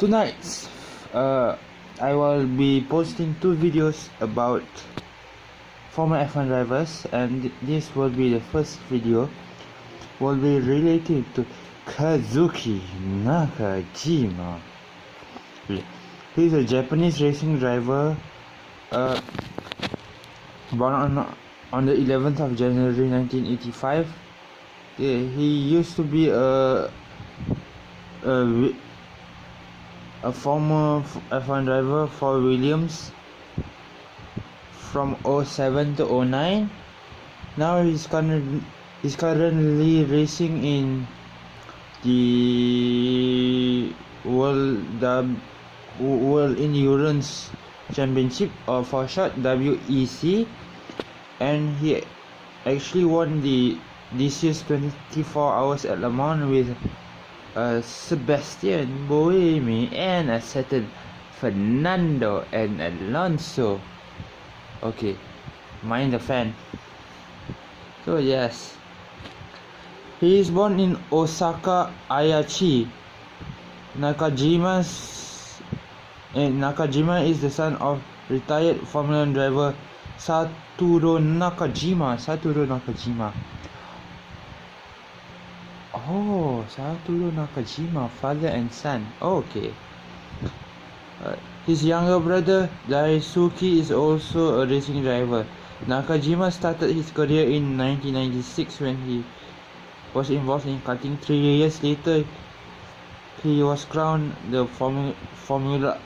Tonight, I will be posting two videos about former F1 drivers, and this will be the first video will be related to Kazuki Nakajima. He's a Japanese racing driver, born on the 11th of January 1985. He used to be a former F1 driver for Williams from 07 to 09. Now he's currently racing in the World Endurance Championship, or for short WEC, and he actually won this year's 24 hours at Le Mans with Sebastian Buemi and a certain Fernando and Alonso. Okay, mind the fan. So yes, he is born in Osaka, Aichi. Nakajima is the son of retired Formula 1 driver Satoru Nakajima. Oh, Satoru Nakajima, father and son. Okay. His younger brother Daisuke is also a racing driver. Nakajima started his career in 1996 when he was involved in karting. 3 years later, he was crowned the Formula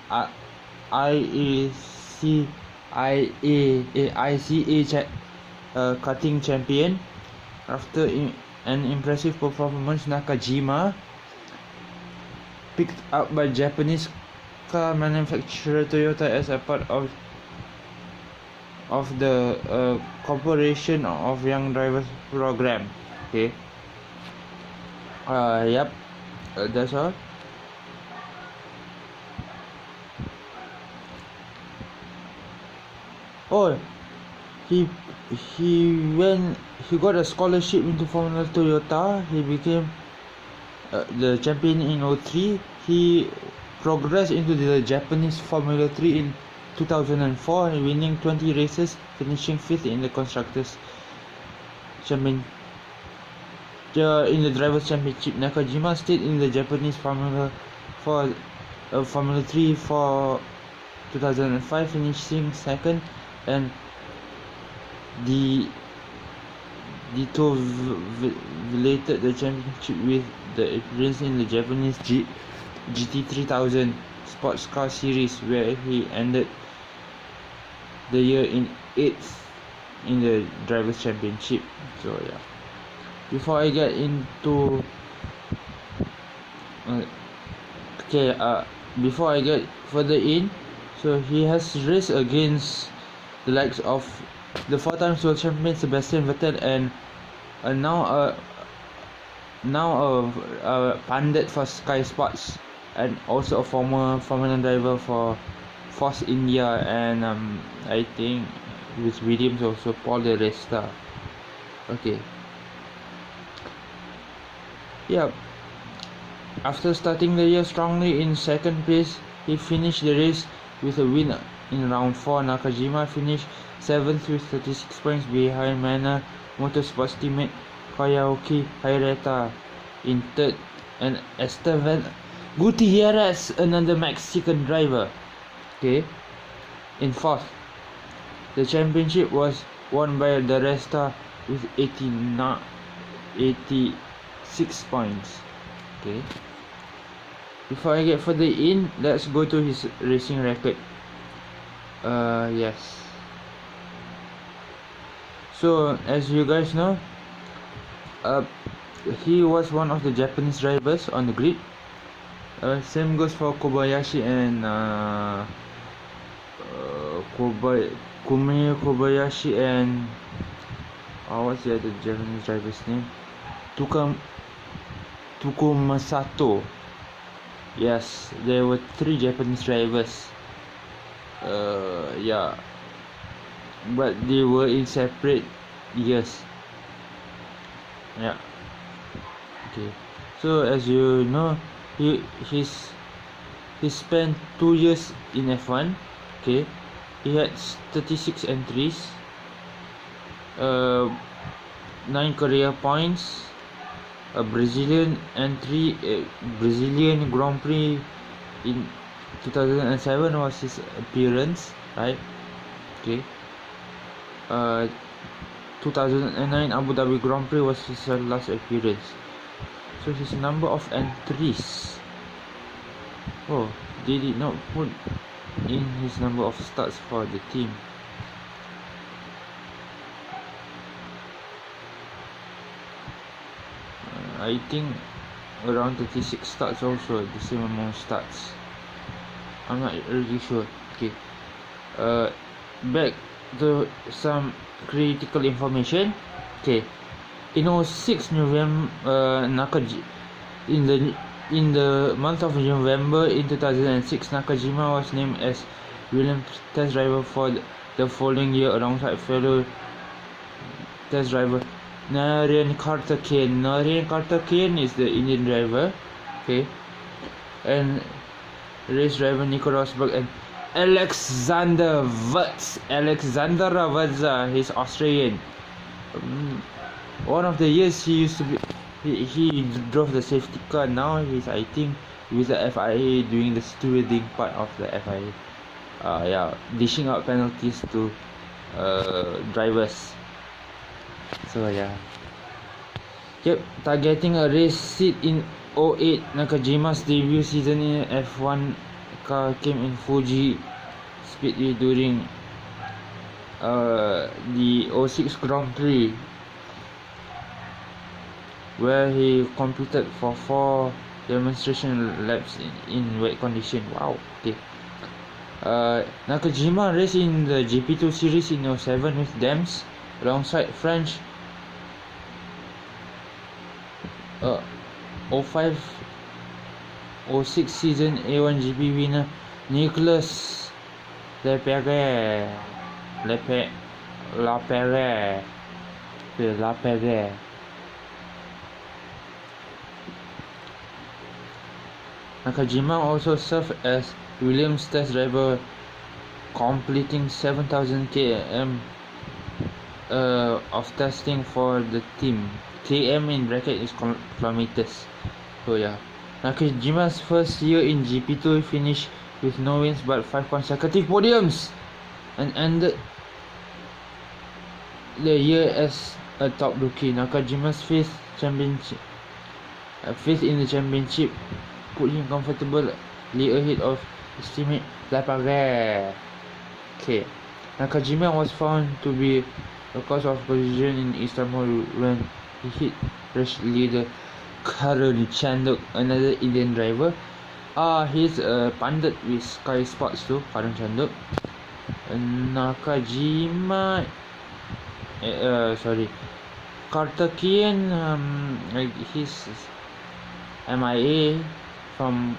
ICA karting champion. After an impressive performance, Nakajima, picked up by Japanese car manufacturer Toyota as a part of the Corporation of Young Drivers program. Okay. Yep. That's all. Oh, he got a scholarship into Formula Toyota. He became the champion in 03. He progressed into the Japanese Formula 3 in 2004, winning 20 races, finishing 5th in the Constructors' Champion. In the Drivers' Championship, Nakajima stayed in the Japanese Formula 3 for 2005, finishing 2nd, and related the championship with the appearance in the Japanese GT3000 Sports Car Series, where he ended the year in 8th in the Drivers' Championship. So yeah, before I get into before I get further in, so he has raced against the likes of the 4-time world champion Sebastian Vettel, and now a pundit for Sky Sports, and also a former Formula 1 driver for Force India, and I think with Williams also, Paul de Resta. Okay. Yeah. After starting the year strongly in 2nd place, he finished the race with a win in round 4. Nakajima finished 7th with 36 points behind Manor Motorsports teammate Kazuki Nakajima in 3rd, and Esteban Gutierrez, another Mexican driver, in 4th. The championship was won by the Resta with 86 points. Okay. Before I get further in, let's go to his racing record. Yes. So as you guys know, he was one of the Japanese drivers on the grid. Same goes for Kobayashi and Kume Kobayashi and what's the other Japanese driver's name? Tukumasato. Yes, there were 3 Japanese drivers. Yeah, but they were in separate years. Yeah. Okay. So as you know, his he spent 2 years in F1. Okay, he had 36 entries, 9 career points, a Brazilian entry, Brazilian Grand Prix in 2007 was his appearance, right? Okay. 2009 Abu Dhabi Grand Prix was his last appearance. So his number of entries, oh, they did not put in his number of starts for the team. I think around 36 starts, also the same amount of starts. I'm not really sure. Okay, back to some critical information. Okay, in 06 November, in the month of November in 2006, Nakajima was named as Williams test driver for the following year alongside fellow test driver Narayan Karthikeyan. Narayan Karthikeyan is the Indian driver, okay, and race driver Nico Rosberg and Alexander Wurz. Alexander Wurz, he's Australian. One of the years he used to be, he drove the safety car. Now he's, I think, with the FIA doing the stewarding part of the FIA. Yeah, dishing out penalties to drivers. So yeah. Yep, targeting a race seat in 08, Nakajima's debut season in F1 car came in Fuji Speedway during the 06 Grand Prix, where he competed for 4 demonstration laps in wet condition. Wow, okay. Nakajima raced in the GP2 series in 07 with Dems alongside French 05 06 season A1 GP winner Nicolas Lapierre. Nakajima also served as Williams test driver, completing 7,000 km of testing for the team. km in bracket is kilometers. So yeah, Nakajima's first year in GP2 finished with no wins but 5 consecutive podiums, and ended the year as a top rookie. Nakajima's fifth in the championship put him comfortably ahead of his teammate Lapierre. Okay, Nakajima was found to be the cause of collision in Istanbul when he hit race leader Kazuki Nakajima, another Indian driver. He's a pundit with Sky Sports too, Kazuki Nakajima. Karthikeyan, he's MIA from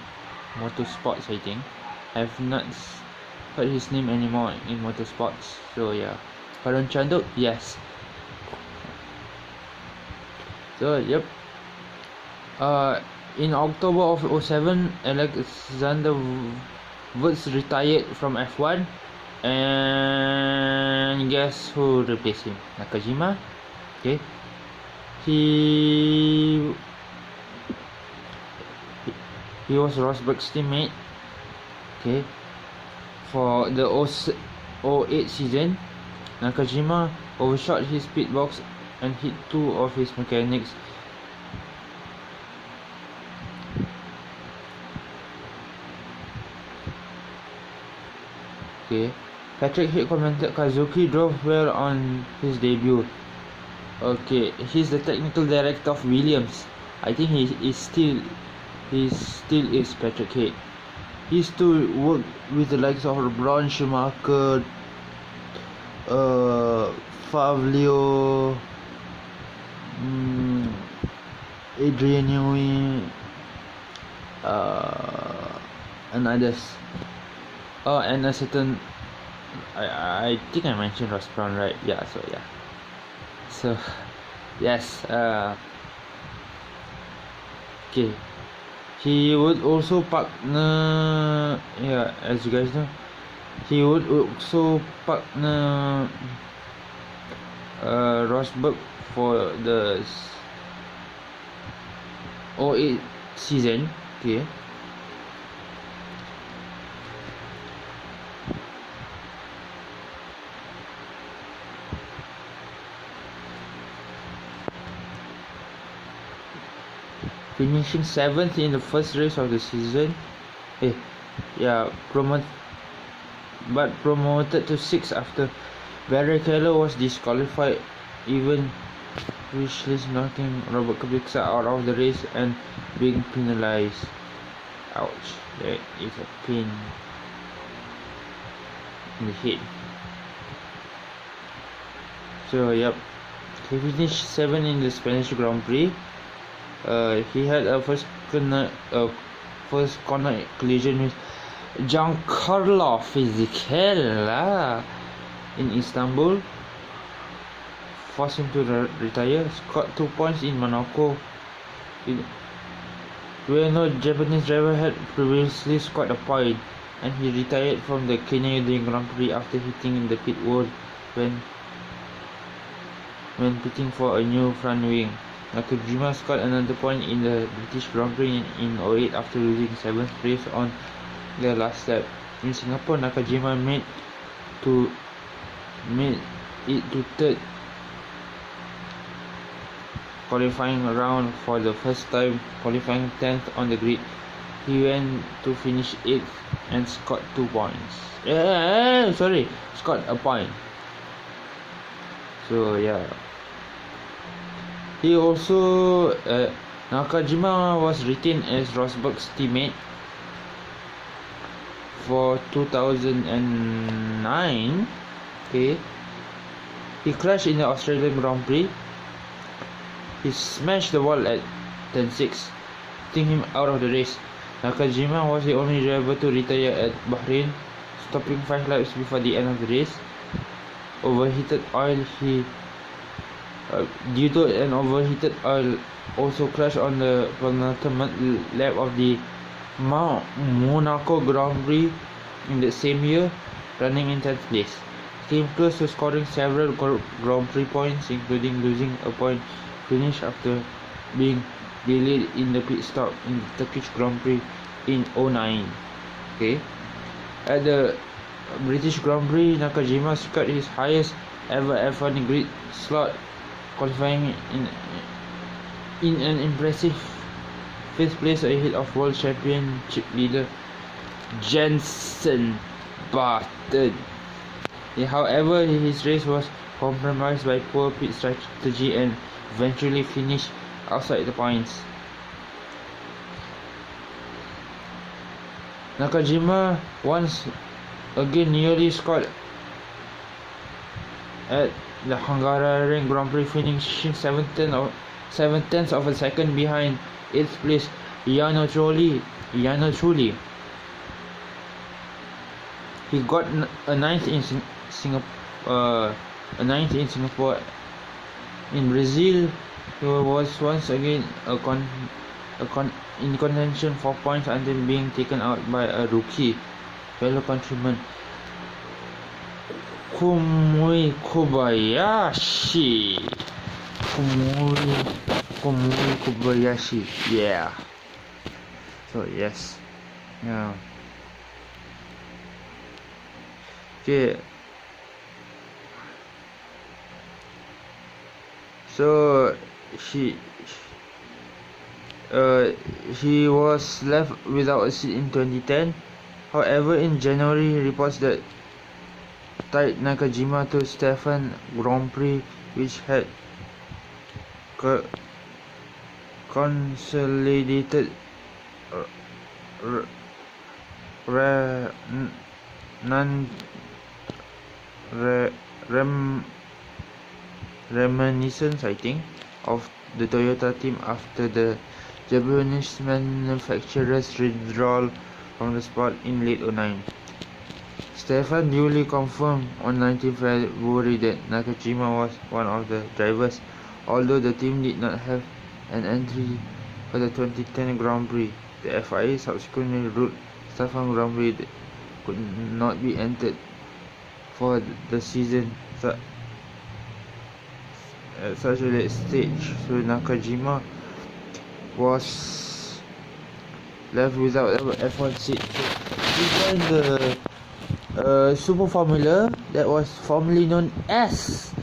motorsports, I think. I've not heard his name anymore in motorsports. So yeah, Kazuki, yes. So yep. In October of 07, Alexander Wurz retired from F1, and guess who replaced him? Nakajima. Okay, he was Rosberg's teammate. Okay, for the 08 season, Nakajima overshot his pit box and hit 2 of his mechanics. Okay, Patrick Head commented Kazuki drove well on his debut. Okay, he's the technical director of Williams. I think he still is Patrick Head. He used to work with the likes of Braun Schumacher, Fabio, Adrian Newey, and others. And a certain, I think I mentioned Ross Brown, right? Yeah, so yeah. So yes, okay. He would also partner, yeah, as you guys know, he would also partner Rosberg for the 08 season. Okay. Finishing 7th in the first race of the season. Promoted to 6th after Barrichello was disqualified, even which knocking Robert Kubica out of the race and being penalized. Ouch, that is a pain in the head. So yep, he finished 7th in the Spanish Grand Prix. He had a first corner collision with Giancarlo Fisichella in Istanbul, forced him to retire. Scored 2 points in Monaco, where no Japanese driver had previously scored a point, and he retired from the Canadian Grand Prix after hitting the pit wall when pitting for a new front wing. Nakajima scored another point in the British Grand Prix in 08 after losing 7th place on the last lap. In Singapore, Nakajima made it to 3rd qualifying round for the first time, qualifying 10th on the grid. He went to finish 8th and scored 2 points. Scored a point. So yeah. He also Nakajima was retained as Rosberg's teammate for 2009. Okay. He crashed in the Australian Grand Prix. He smashed the wall at turn 6, putting him out of the race. Nakajima was the only driver to retire at Bahrain, stopping 5 laps before the end of the race. Due to an overheated oil, also crashed on the penultimate lap of the Monaco Grand Prix in the same year, running in 10th place. Came close to scoring several Grand Prix points, including losing a point finish after being delayed in the pit stop in the Turkish Grand Prix in 09. Okay. At the British Grand Prix, Nakajima secured his highest ever F1 grid slot, qualifying in an impressive 5th place ahead of World Championship leader Jenson Button. However, his race was compromised by poor pit strategy and eventually finished outside the points. Nakajima once again nearly scored at the Hungarian Grand Prix, finishing 7/10 of a second behind 8th place Jarno Trulli. He got a 9th in Singapore. In Brazil, he was once again in contention for points until being taken out by a rookie fellow countryman Kamui Kobayashi. Yeah. So yes. Yeah. Okay. So he was left without a seat in 2010. However, in January, reports that tied Nakajima to Stefan Grand Prix, which had consolidated reminiscence, I think, of the Toyota team after the Japanese manufacturer's withdrawal from the sport in late 09. Stefan duly confirmed on 19 February that Nakajima was one of the drivers, although the team did not have an entry for the 2010 Grand Prix. The FIA subsequently ruled Stefan Grand Prix could not be entered for the season at such a late stage, so Nakajima was left without a F1 seat. So he joined the Super Formula that was formerly known as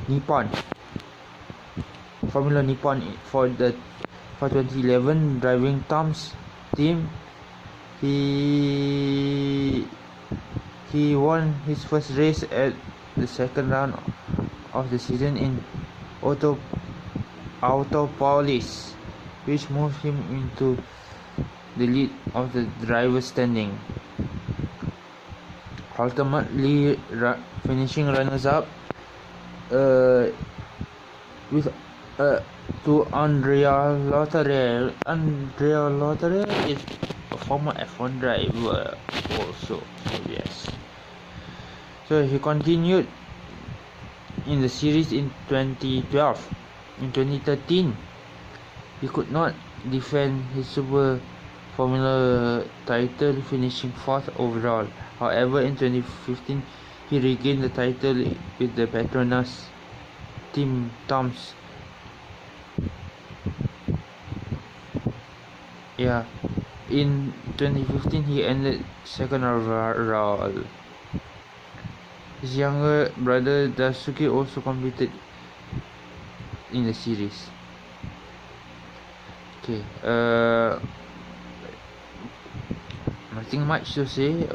Nippon. Formula Nippon for 2011 driving Tom's team. He won his first race at the second round of the season in Autopolis, which moved him into the lead of the driver's standing, ultimately finishing runners-up with to Andrea Lotterer. Andrea Lotterer is a former F1 driver also, so yes. So he continued in the series in 2012. In 2013, he could not defend his Super Formula title, finishing 4th overall. However, in 2015, he regained the title with the Petronas team Toms. In 2015, he ended 2nd overall. His younger brother Daisuke also competed in the series. Okay, nothing much to say.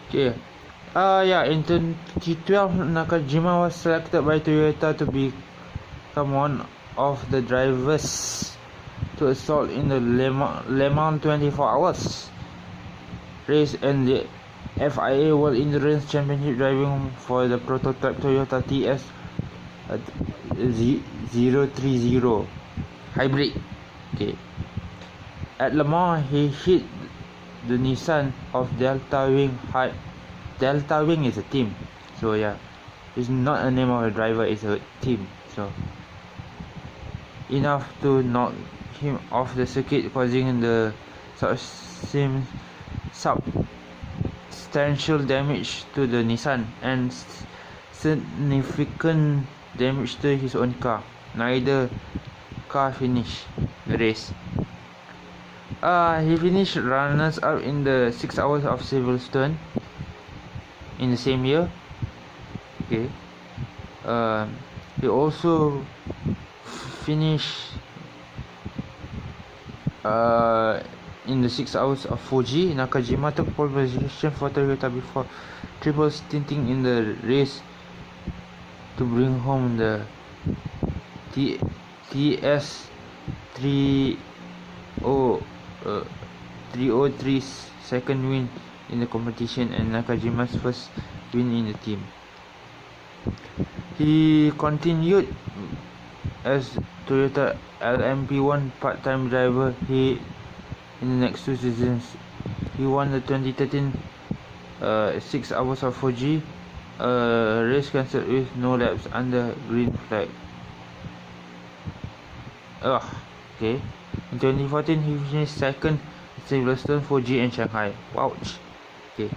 Okay, in 2012, Nakajima was selected by Toyota to become one of the drivers to assault in the Le Mans 24 hours race and the FIA World Endurance Championship driving for the prototype Toyota TS 030 hybrid. Okay, at Le Mans he hit the Nissan of Delta Wing. Delta Wing is a team, so yeah, it's not a name of a driver, it's a team. So enough to knock him off the circuit, causing the substantial damage to the Nissan and significant damage to his own car. Neither car finished the race. He finished runners up in the 6 hours of Silverstone in the same year. Okay. He also finished in the 6 hours of Fuji. Nakajima took pole position for Toyota before triple stinting in the race to bring home the TS 303's second win in the competition and Nakajima's first win in the team. He continued as Toyota LMP1 part-time driver in the next 2 seasons. He won the 2013 6 hours of Fuji, race cancelled with no laps under green flag. Okay. In 2014, he finished second at Silverstone, Fuji and Shanghai. Ouch. Okay.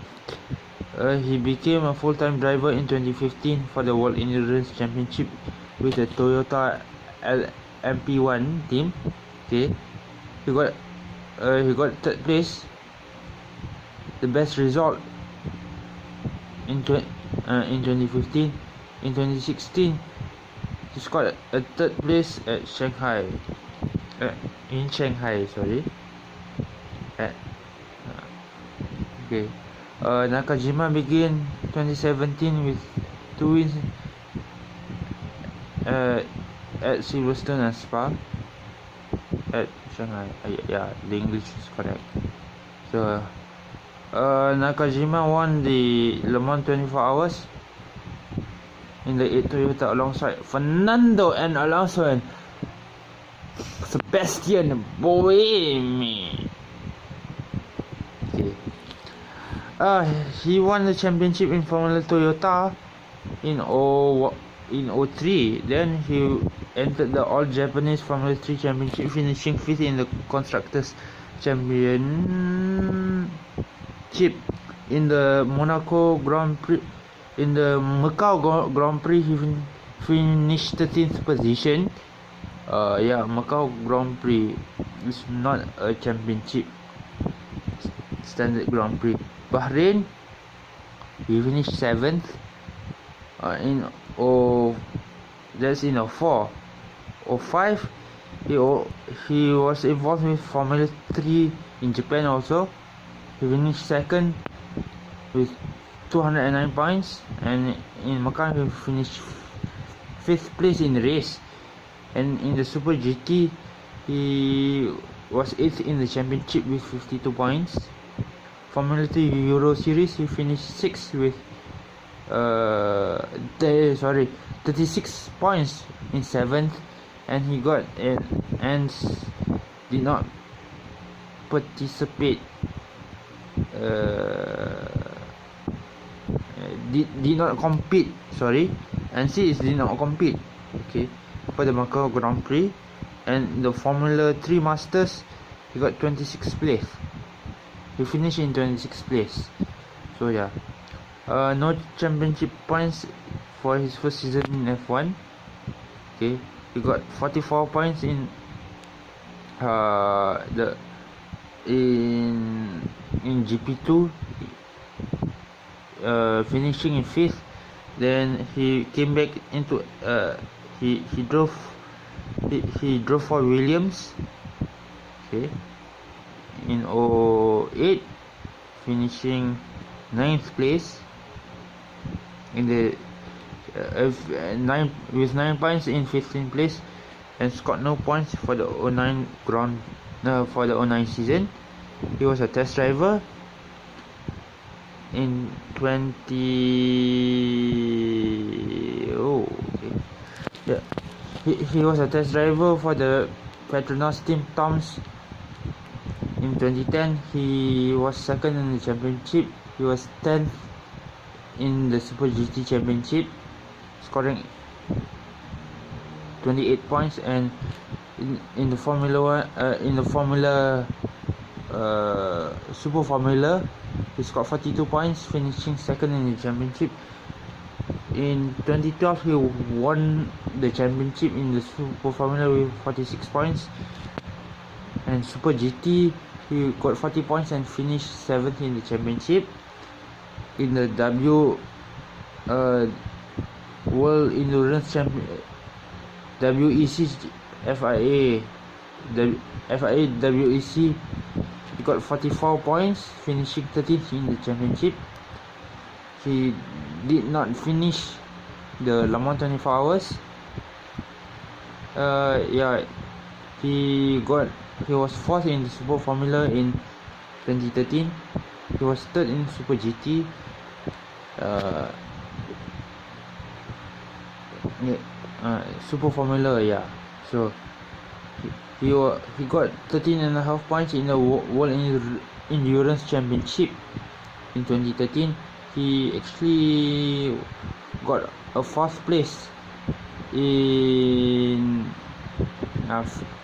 He became a full-time driver in 2015 for the World Endurance Championship with the Toyota LMP1 team. Okay. He got 3rd place, the best result in 2015. In 2016, he scored a 3rd place at Shanghai. In Shanghai, sorry. Okay. Nakajima began 2017 with 2 wins at Silverstone and Spa. At Shanghai, yeah, the English is correct. So, Nakajima won the Le Mans 24 hours in the 8 Toyota alongside Fernando and Alonso and Sebastian Buemi. Okay. He won the championship in Formula Toyota in in 03. Then he entered the All Japanese Formula 3 Championship, finishing 5th in the Constructors Championship. In the Monaco Grand Prix, in the Macau Grand Prix, he finished 13th position. Macau Grand Prix is not a championship, standard Grand Prix. Bahrain, he finished 7th. That's in 04. 05, he was involved with Formula 3 in Japan also. He finished 2nd with 209 points, and in Macau he finished 5th place in the race. And in the Super GT, he was 8th in the championship with 52 points. Formula 3 Euro Series, he finished 6th with 36 points in 7th, and he got and did not participate. Did not compete. And C is did not compete. Okay, for the Macau Grand Prix. And the Formula 3 Masters, he got 26th place. He finished in 26th place. So yeah, no championship points for his first season in F1. Okay, he got 44 points in in GP2, finishing in 5th. Then he came back into he drove for Williams. Okay, in 08, finishing 9th place in the with 9 points in 15th place, and scored no points for the 09 for the 09 season. He was a test driver in 20. He was a test driver for the Petronas Team Toms. In 2010, he was 2nd in the championship. He was 10th in the Super GT Championship, scoring 28 points. And in the Formula Super Formula, he scored 42 points, finishing 2nd in the championship. In 2012, he won the championship in the Super Formula with 46 points. And Super GT, he got 40 points and finished 7th in the championship. In the World Endurance Championship, WEC FIA WEC, he got 44 points, finishing 13th in the championship. He did not finish the Le Mans 24 hours. He was 4th in the Super Formula in 2013. He was 3rd in Super GT. Super Formula, so he got 13.5 points in the World Endurance Championship in 2013. He actually got a 4th place in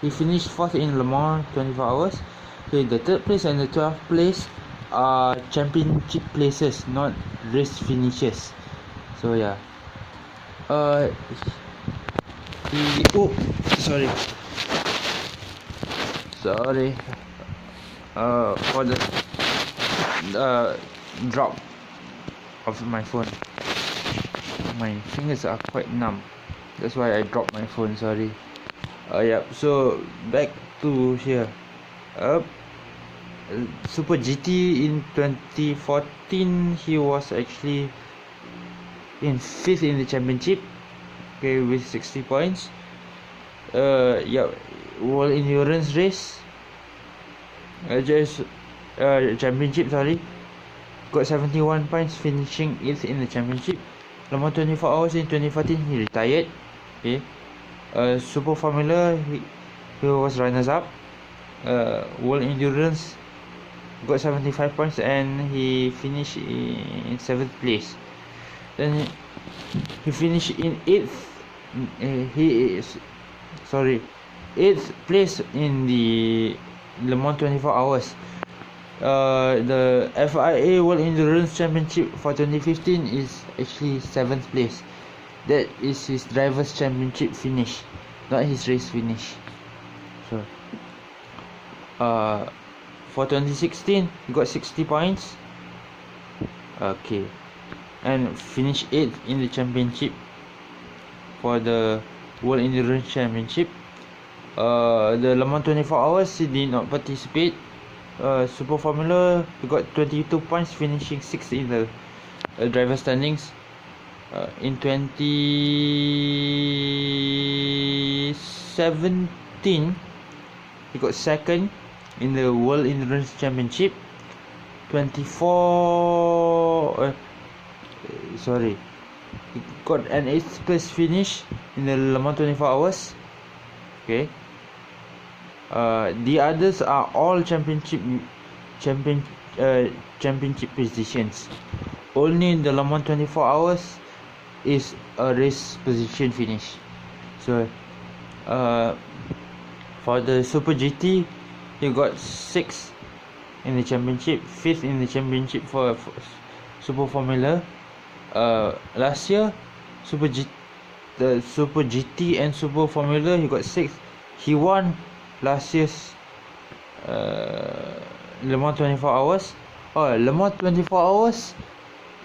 he finished 4th in Le Mans 24 hours. Okay, the 3rd place and the 12th place are championship places, not race finishes. So yeah, sorry for the drop of my phone. My fingers are quite numb, that's why I dropped my phone. Sorry. So back to here. Super GT in 2014, he was actually in 5th in the championship, okay, with 60 points. World Endurance Race championship, got 71 points, finishing 8th in the championship. Le Mans 24 hours in 2014, he retired. Okay. Super Formula, he was runners up. World Endurance got 75 points and he finished in 7th place. Then he finished in 8th place in the Le Mans 24 hours. The FIA World Endurance Championship for 2015 is actually 7th place. That is his driver's championship finish, not his race finish. So for 2016 he got 60 points. Okay, and finished 8th in the championship for the World Endurance Championship. The Le Mans 24 hours he did not participate. Super Formula he got 22 points, finishing 6th in the driver standings. In 2017 he got 2nd in the World Endurance Championship. He got an 8th place finish in the Le Mans 24 hours. Okay. The others are all championship positions. Only the Le Mans 24 hours is a race position finish. So for the Super GT he got 6th in the championship, 5th in the championship for Super Formula. Last year the Super GT and Super Formula he got 6th. He won last year's Le Mans 24 hours. Le Mans 24 hours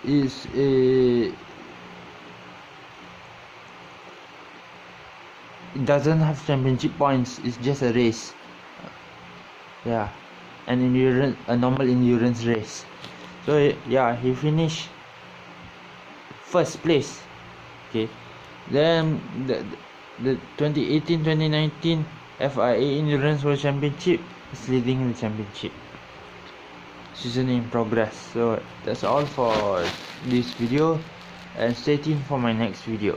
is it doesn't have championship points. It's just a race. Yeah, a normal endurance race. So yeah, he finished 1st place. Okay, then the 2018-2019 FIA Endurance World Championship is leading the championship. Season in progress. So that's all for this video, and stay tuned for my next video.